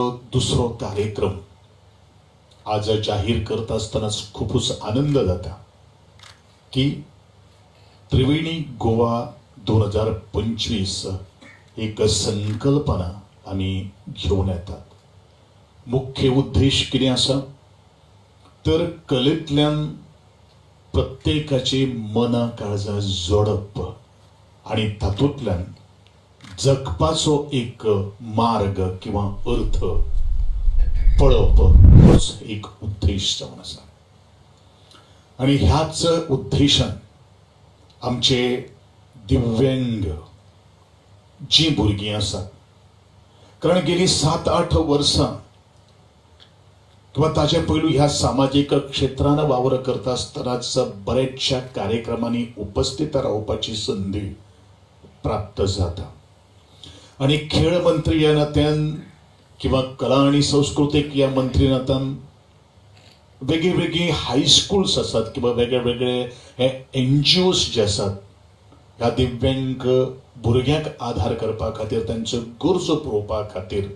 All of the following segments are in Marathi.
दुसरो कार्यक्रम आज जाहीर करत असतानाच खूपच आनंद जाता की त्रिवेणी गोवा 2025 एक संकल्पना आम्ही घेऊन येतात. मुख्य उद्देश किती असा तर कलेतल्यान प्रत्येकाचे मना काळजा जोडप आणि तातूंतल्यान जगपाचो एक मार्ग किंवा अर्थ पळप होच एक उद्देश जावन आसा. आणि ह्याच उद्देशान आमचे दिव्यांग जी भुरगीं आसात, कारण गेली 7-8 वर्सां किंवा ताचे पयलू ह्या सामाजिक क्षेत्रान वावर करता आसतनाच बरेचशा कार्यक्रमांनी उपस्थित रावपाची संधी प्राप्त जाता. आणि खेळ मंत्री या नात्यान किंवा कला आणि संस्कृतिक या मंत्री नात्यान वेगळी हायस्कूल्स आसात किंवा वेगळे हे NGOs जे आसात ह्या दिव्यांग भुरग्यांक आधार करपा खातीर तांच्यो गरजो पुरोवपा खातीर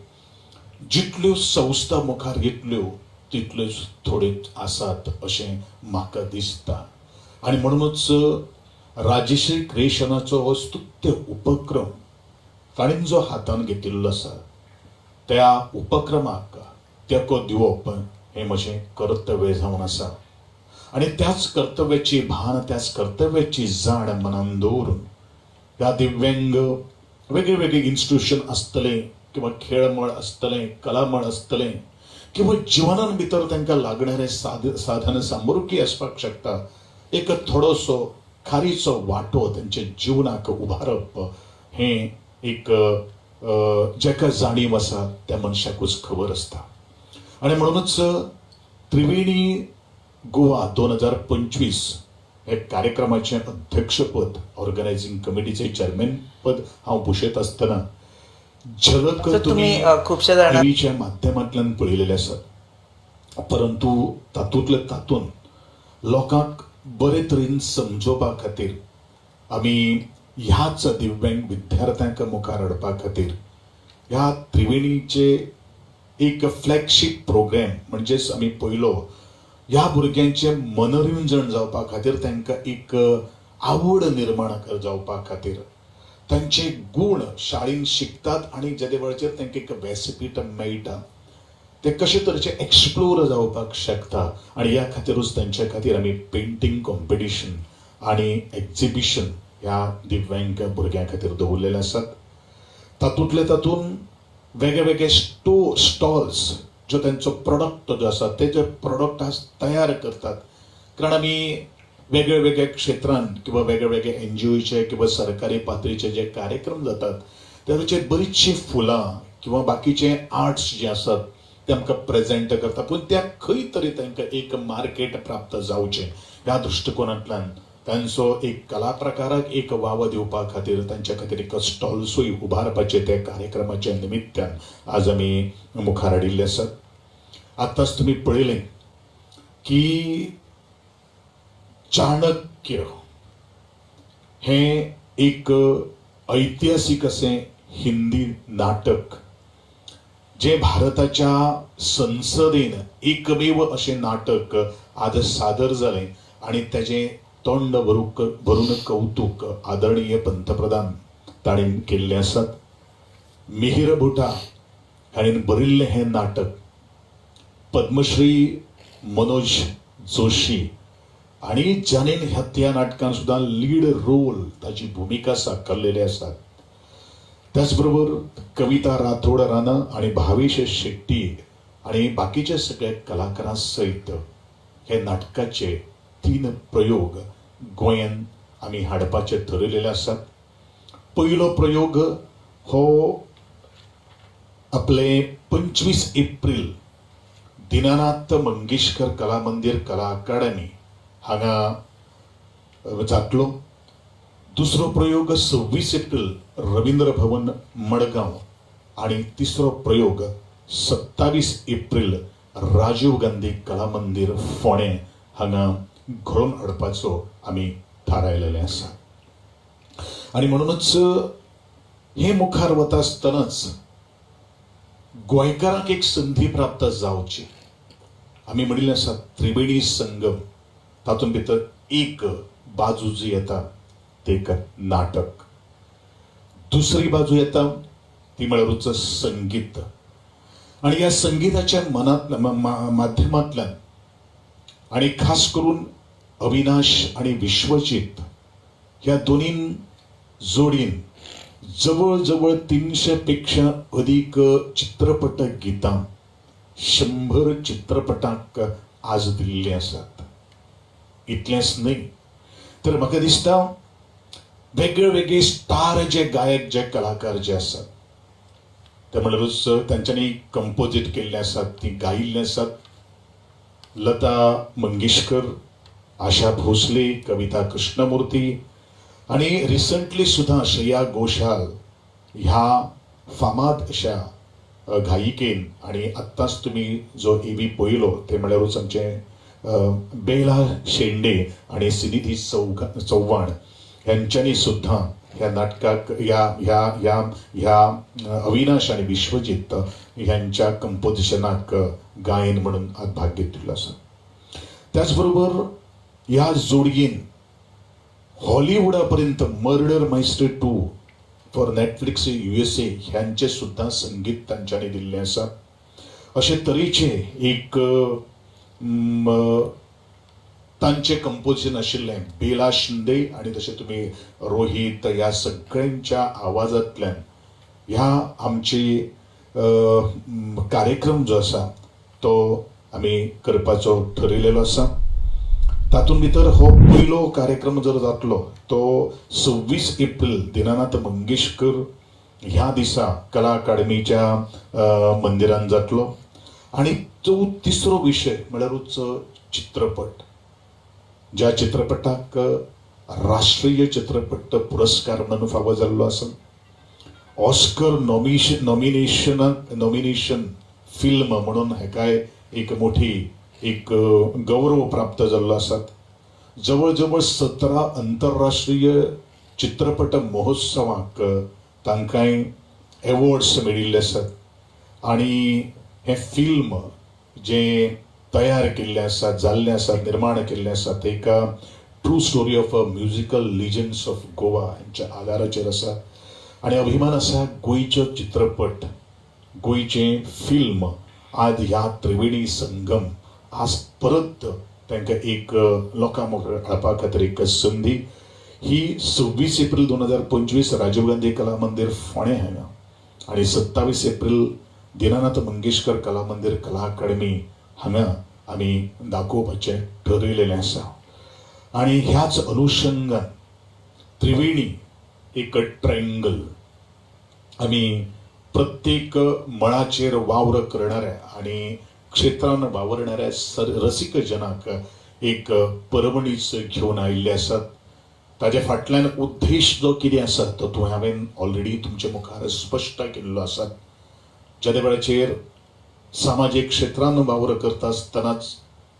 जितल्यो संस्था मुखार येतल्यो तितल्योच थोड्योच आसात अशें म्हाका दिसता. आणि म्हणूनच राजश्री क्रिएशनाचो हो स्तुत्य उपक्रम ताणेन जो हातान घेतिल्लो आसा त्या उपक्रमाक तेंको दिवप हें म्हजें कर्तव्य जावन आसा. आणि त्याच कर्तव्याची भान, त्याच कर्तव्याची जाण मनान दवरून ह्या दिव्यांग वेगळे इन्स्टिट्यूशन आसतले किंवा खेळ मळ आसतले, कला मळ आसतले किंवा जिवनान भितर तांकां लागणारे साधन सामुग्री आसपाक शकता, एक थोडोसो खारीचो वांटो तांच्या जिवनाक उबारप हें एक जेका जाणीव आसा त्या मनशाकूच खबर आसता. आणि म्हणूनच त्रिवेणी गोवा 2025 हे कार्यक्रमाचे अध्यक्षपद, ऑर्गनायझिंग कमिटीचे चेअरमॅन पद हांव भुशयत आसतना झलक तुम्ही खुबशा टीव्हीच्या माध्यमांतल्यान पळयलेले आसात. परंतु तातूंत लोकांक बरे तरेन समजोवपा खातीर आमी ह्याच दिव्यांग विद्यार्थ्यांक मुखार हाडपा खातीर ह्या त्रिवेणीचे एक फ्लॅगशीप प्रोग्राम म्हणजेच आमी पयलो ह्या भुरग्यांचे मनरिंजन जावपा खातीर तांकां एक आवड निर्माण जावपा खातीर तांचे गुण शाळेंत शिकतात आणि ज्या वेळाचेर तांकां एक व्यासपीठ मेळटा ते कशे तरेचे एक्सप्लोर जावपाक शकता. आणि ह्या खातीरूच तांचे खातीर आमी पेंटिंग कॉम्पिटिशन आणि एक्झिबिशन ह्या दिव्यांग भुरग्यां खातीर दवरलेले आसात. तातूंत वेगळे स्टॉल्स जो त्यांचो प्रोडक्ट जो आसा ते जे प्रोडक्ट तयार करतात. कारण आमी वेगळे क्षेत्रांत किंवा वेगळे NGOचे किंवा सरकारी पातळीचे जे कार्यक्रम जातात ताचेर बरीचशी फुलां किंवा बाकीचे आर्ट्स जे आसात ते आमकां प्रेझेंट करता. पूण त्या खंय तरी तांकां एक मार्केट प्राप्त जावचें ह्या दृश्टिकोनांतल्यान तांचो एक कला प्रकाराक एक वाव दिवपा खातीर तांच्या खातीर एक स्टॉल्सूय उबारपाचे ते कार्यक्रमाच्या निमित्तान आज आमी मुखार हाडिल्ले आसात. आतांच तुमी पळयलें की चाणक्य हें एक ऐतिहासीक असें हिंदी नाटक जे भारताच्या संसदेन एकमेव अशें नाटक आज सादर जालें. आणि तेजें तोंड भरून कौतुक आदरणीय पंतप्रधान ताणें केल्लें आसात. मिहीर भुटा हाणेन बरयल्लें हें नाटक पद्मश्री मनोज जोशी आणि जाणेन ह्या नाटकान सुद्दां लीड रोल ताची भुमिका साकारलेली आसात. त्याचबरोबर कविता राठोड राणा आणि भावेश शेट्टी आणि बाकीचे सगळे कलाकारां सयत हे नाटकाचे 3 प्रयोग गोंयान आमी हाडपाचे ठरयलेले आसात. पयलो प्रयोग हो आपले 25 एप्रील दीनानाथ मंगेशकर कला मंदिर कला अकादमी हांगा जातलो. दुसरो प्रयोग 26 एप्रील रवींद्र भवन मडगांव आणि तिसरो प्रयोग 27 एप्रील राजीव गांधी कला मंदिर फोंडे हांगा घडोवन हाडपाचो आमी थारायलेले आसा. आणि म्हणूनच हे मुखार वता आसतनाच गोंयकारांक एक संधी प्राप्त जावची. आमी म्हणिल्लें आसा त्रिवेणी संगम, तातूंत भितर एक बाजू जी येता ते एक नाटक, दुसरी बाजू येता ती म्हळ्यारूच संगीत. आणि ह्या संगीताच्या माध्यमांतल्यान आणि खास करून अविनाश आणि विश्वजीत ह्या दोन्ही जोडीन जवळ जवळ 300 पेक्षा अधिक चित्रपट गितां 100 चित्रपटांक आज दिल्ली आसात. इतलेंच न्हय तर म्हाका दिसता वेगळे वेगळे स्टार जे गायक जे कलाकार जे आसात ते म्हणल्यारूच तांच्यांनी कंपोजीट केल्ले आसात, ती गायिल्ले आसात. लता मंगेशकर, आशा भोसले, कविता कृष्णमूर्ती आणि रिसंटली सुद्धा श्रेया घोषाल ह्या फामाद अशा गायिकेन आणि आत्ताच तुम्ही जो एवी पळयलो ते म्हळ्यारूच आमचे बेला शेंडे आणि श्रीनिधी चव्हाण यांच्यानी सुद्धा ह्या नाटकाक ह्या अविनाश आणि विश्वजीत ह्यांच्या कंपोजिशनाक गायन म्हणून आज भाग घेतिल्लो आसा. त्याचबरोबर ह्या जोडयेन हॉलिवुडा पर्यंत मर्डर मायस्टर 2 फॉर नेटफ्लिक्स USA ह्यांचे सुद्धा संगीत तांच्यांनी दिल्लें आसा. अशे तरेचे एक तांचे कंपोजिशन आशिल्लें बेला शिंदे आणि तशें तुमी रोहित ह्या सगळ्यांच्या आवाजांतल्यान ह्या आमची कार्यक्रम जो आसा तो आमी करपाचो ठरयलेलो आसा. तातूंत भितर हो पयलो कार्यक्रम जर जातलो तो 26 एप्रिल दिनानाथ मंगेशकर ह्या दिसा कला अकादमीच्या मंदिरान जातलो. आणि तो तिसरो विशय म्हळ्यारूच चित्रपट, ज्या चित्रपटाक राष्ट्रीय चित्रपट पुरस्कार म्हणून फावो जाल्लो आसा. ऑस्कर नॉमिनेशन फिल्म म्हणून हेकाय एक मोठी एक गौरव प्राप्त जाल्लो आसा. जवळ जवळ 17 आंतरराष्ट्रीय चित्रपट महोत्सवाक तांकांय एवॉर्ड्स मेळिल्ले आसात. आणि हे फिल्म जे तयार केल्ले आसा, जाल्ले आसा, निर्माण केल्ले आसा ते एका true story of a musical legends of Goa यांच्या आदाराचेर आसा. आणि अभिमान आसा गोंयचो चित्रपट, गोंयचे फिल्म आज ह्या त्रिवेणी संगम आज परत तांकां एक लोकां मुखार हाडपा खातीर एक संदी. ही 26 एप्रिल 2025 राजीव गांधी कला मंदिर फोंडे हांगा आणि 27 एप्रिल दिनानाथ मंगेशकर कला मंदिर कला अकादमी हांगा आमी दाखोवपाचें ठरयलेलें आसा. आणि ह्याच अनुशंगान त्रिवेणी एक ट्रायंगल आमी प्रत्येक मळाचेर वावर करणाऱ्या आणि क्षेत्रान वावरणाऱ्या रसिक जनाक एक पर्वणीच घेवन आयिल्ले आसात. ताजे फाटल्यान उद्देश जो कितें आसा तो हांवें ऑलरेडी तुमचे मुखार स्पश्ट केल्लो आसा. ज्या वेळाचेर सामाजीक क्षेत्रान वावर करता आसतनाच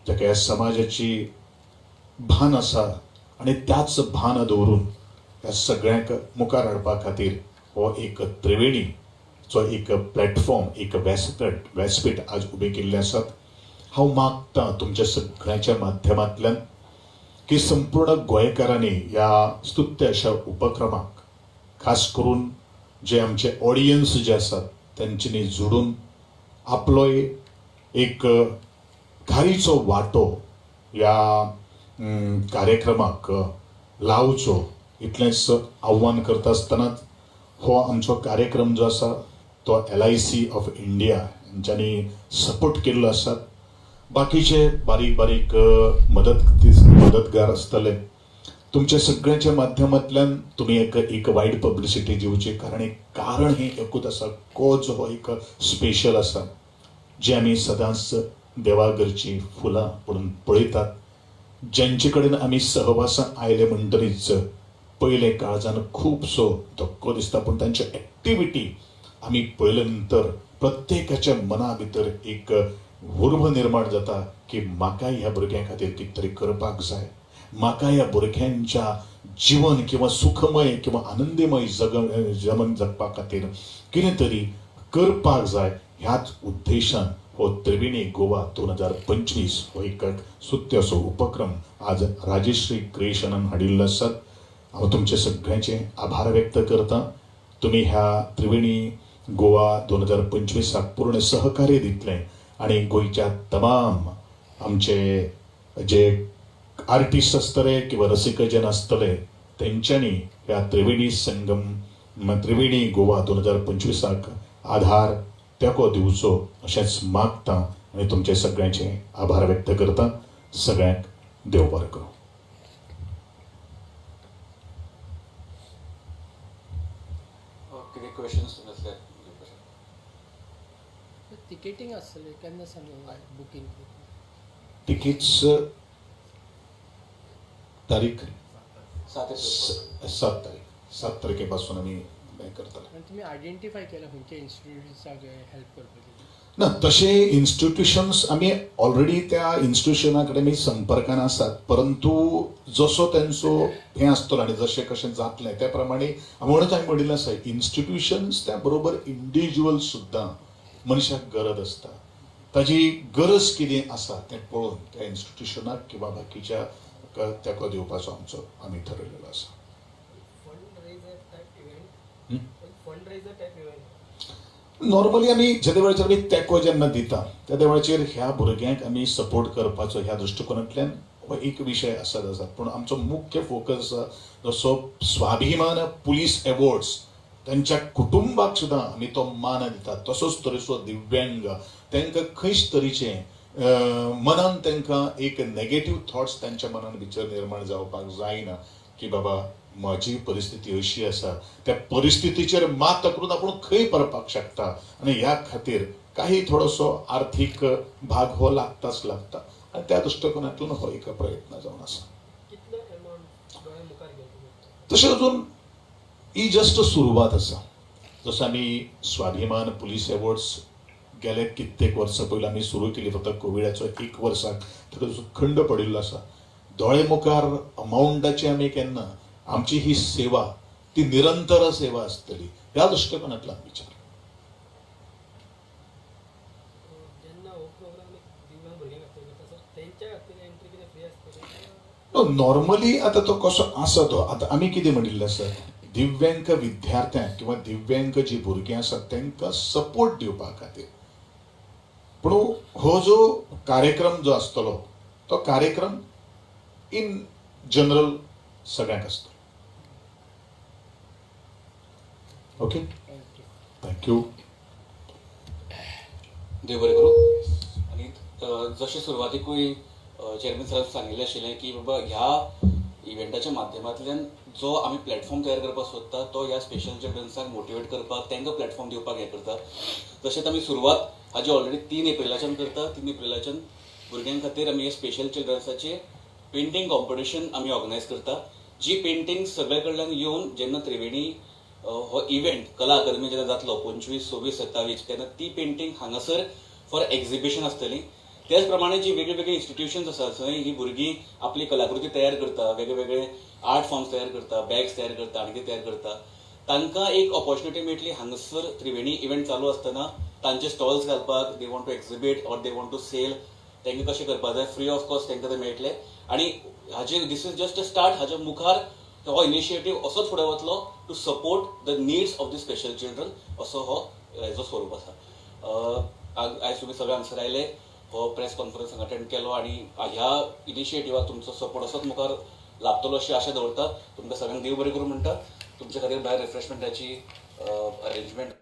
जाका ह्या समाजाची भान आसा आणि त्याच भान दवरून ह्या सगळ्यांक मुखार हाडपा खातीर हो एक त्रिवेणी जो एक प्लॅटफॉर्म एक व्यासपीठ आज उबे केल्ले आसात. हांव मागतां तुमच्या सगळ्यांच्या माध्यमांतल्यान की संपूर्ण गोंयकारांनी ह्या स्तुत्य अशा उपक्रमाक खास करून जे आमचे ऑडियन्स जे आसात त्यांच्यानी जोडून आपलोय एक घाईचो वाटो ह्या कार्यक्रमाक लावचो इतलेंच आव्हान करता आसतनाच हो आमचो कार्यक्रम जो आसा तो LIC ऑफ इंडिया यांच्यानी सपोर्ट केल्लो आसा. बाकीचे बारीक बारीक मदतगार आसतले तुमच्या सगळ्यांच्या माध्यमांतल्यान तुम्ही एक वायड पब्लिसिटी दिवची. कारण हे एकूच आसा को जो हो एक स्पेशल आसा जे आमी सदांच देवाघरची फुलां म्हणून पळयतात. ज्यांचे कडेन आमी सहवासाक आयले म्हणटरीच पयले काळजान खूबसो धक्को दिसता, पण तांची एक्टिविटी आमी पळयले नंतर प्रत्येकाच्या मना भितर एक उर्ब निर्माण जाता की म्हाका ह्या भुरग्यां खातीर कितें तरी करपाक जाय, म्हाका ह्या भुरग्यांच्या जीवन किंवा सुखमय किंवा आनंदमय जगन जगपा खातीर कितें तरी करपाक जाय ह्याच उद्देशान हो त्रिवेणी गोवा 2025 हो एक सुत्य उपक्रम आज राजश्री क्रिएशनान हाडिल्लो आसात. हांव तुमचे सगळ्यांचे आभार व्यक्त करता. तुम्ही ह्या त्रिवेणी गोवा 2025 पूर्ण सहकार्य दितले आणि गोयच्या तमाम आमचे जे आर्टिस्ट आसतले किंवा रसिकजन आसतले तेंच्यांनी ह्या त्रिवेणी संगम त्रिवेणी गोवा 2025 आधार तेको दिवचो अशेंच मागता आणि तुमचे सगळ्यांचे आभार व्यक्त करता. सगळ्यांक देव बरें करूं. कितें क्वेश्चन्स आसले? टिकेटिंग आसतलें केन्ना सावन बुकींग? तिकीट्स तारीख 7 तारखेपासून आम्ही करतले. आनी तुमी आयडेंटिफाय केला खंयच्या इन्स्टिट्यूट्साक हेल्प करपाची? ना तसे इन्स्टिट्यूशन्स आम्ही ऑलरेडी त्या इन्स्टिट्यूशना कडेन आमी संपर्कान आसात. परंतु जसो तेंचो हें आसतलो आनी जशें कशें जातलें त्या प्रमाणे म्हणूनच हांवें म्हणिल्लें आसा इन्स्टिट्यूशन्स त्या बरोबर इंडिव्हिज्युअल सुद्दां मनशाक गरज आसता. ताजी गरज कितें आसा तें पळोवन त्या इन्स्टिट्यूशनाक किंवा बाकीच्या तेको दिवपाचो आमी ठरयलेलो आसा. नॉर्मली आमी जे वेळाचेर आमी तेको जेन्ना दिता त्या वेळाचेर ह्या भुरग्यांक आमी सपोर्ट करपाचो ह्या दृश्टिकोनांतल्यान हो एक विशय आसा. पूण आमचो मुख्य फोकस जसो स्वाभिमान पुलीस अवॉर्ड्स त्यांच्या कुटुंबाक सुद्दां आमी तो मान दितात. तसोच तरेचो दिव्यांग तांकां खंयच तरेचे मनान तांकां एक नेगेटिव्ह थॉट्स त्यांच्या मनान भितर निर्माण जावपाक जायना की बाबा माझी परिस्थिती अशी आसा. त्या परिस्थितीचेर मात करून आपण खंय परपाक शकता आणि ह्या खातीर काही थोडोसो आर्थिक भाग हो लागताच लागता आणि त्या दृष्टिकोनातून हो एक प्रयत्न जावन आसा. तशें अजून ही जस्ट सुरवात आसा. जसं आमी स्वाभिमान पुलीस अवॉर्ड्स गेले कित्येक वर्सां पयलीं आमी सुरू केली. फक्त कोविडाचो 1 वर्साक थोडोसो खंड पडिल्लो आसा. दोळे मुखार अमाउंटाची आमी केन्ना आमची ही सेवा ती निरंतर सेवा आसतली ह्या दृष्टिकोनांतल्यान विचार. नॉर्मली आता तो कसो आसा तो आता आमी कितें म्हणिल्लें आसा दिव्यांग विद्यार्थ्यांक किंवा दिव्यांग जी भुरगीं आसात तांकां सपोर्ट दिवपा खातीर. पूण हो जो कार्यक्रम जो आसतलो तो कार्यक्रम इन जनरल सगळ्यांक आसतलो. Okay thank you. देव बरें करूं. आनी जशें सुरवातीकूय चेअरमॅन सरान सांगिल्लें आशिल्लें की बाबा ह्या इव्हेंटाच्या माध्यमांतल्यान जो आमी प्लॅटफॉर्म तयार करपाक सोदता तो ह्या स्पेशल चिल्ड्रन्सांक मोटिवेट करपाक तांकां प्लॅटफॉर्म दिवपाक हें करता. तशेंच आमी सुरवात हाजी ऑलरेडी 3 एप्रिलाच्यान करता. 3 एप्रिलाच्यान भुरग्यां खातीर आमी हे स्पेशल चिल्ड्रन्साचे पेंटिंग कॉम्पिटिशन आमी ऑर्गनायज करता. जी पेंटिंग सगळे कडल्यान येवन जेन्ना त्रिवेणी हो इव्हेंट कला अकादमी जेन्ना जातलो 25, 26, 27 तेन्ना ती पेंटिंग हांगासर फॉर एक्झिबिशन आसतली. त्याच प्रमाणे जी वेगळे वेगळे इन्स्टिट्यूशन्स आसात थंय ही भुरगीं आपली कलाकृती तयार करता, वेगळे आर्ट फॉर्म्स तयार करता, बॅग्स तयार करता, आनी कितें तयार करता. तांकां एक ऑपॉर्च्युनिटी मेळटली हांगासर त्रिवेणी इव्हेंट चालू आसतना तांचे स्टॉल्स घालपाक. They want to exhibit or they want to sell. तांकां कशें करपाक जाय फ्री ऑफ कॉस्ट तांकां ते मेळटले. आनी हाजे this is just a start. हाच्या मुखार हो इनिशिएटीव असोच फुडें वतलो to support the needs of the special children असो हो हेजो स्वरूप आसा. आयज तुमी सगळे हांगासर आयले, हो प्रेस कॉन्फरन्स अटेंड केलो आनी ह्या इनिशिएटिवाक तुमचो सपोर्ट असोच मुखार लाभतलो अशी आशा दवरता. तुमकां सगळ्यांक देव बरें करूं म्हणटा. तुमचे खातीर भायर रिफ्रेशमेंटाची अरेंजमेंट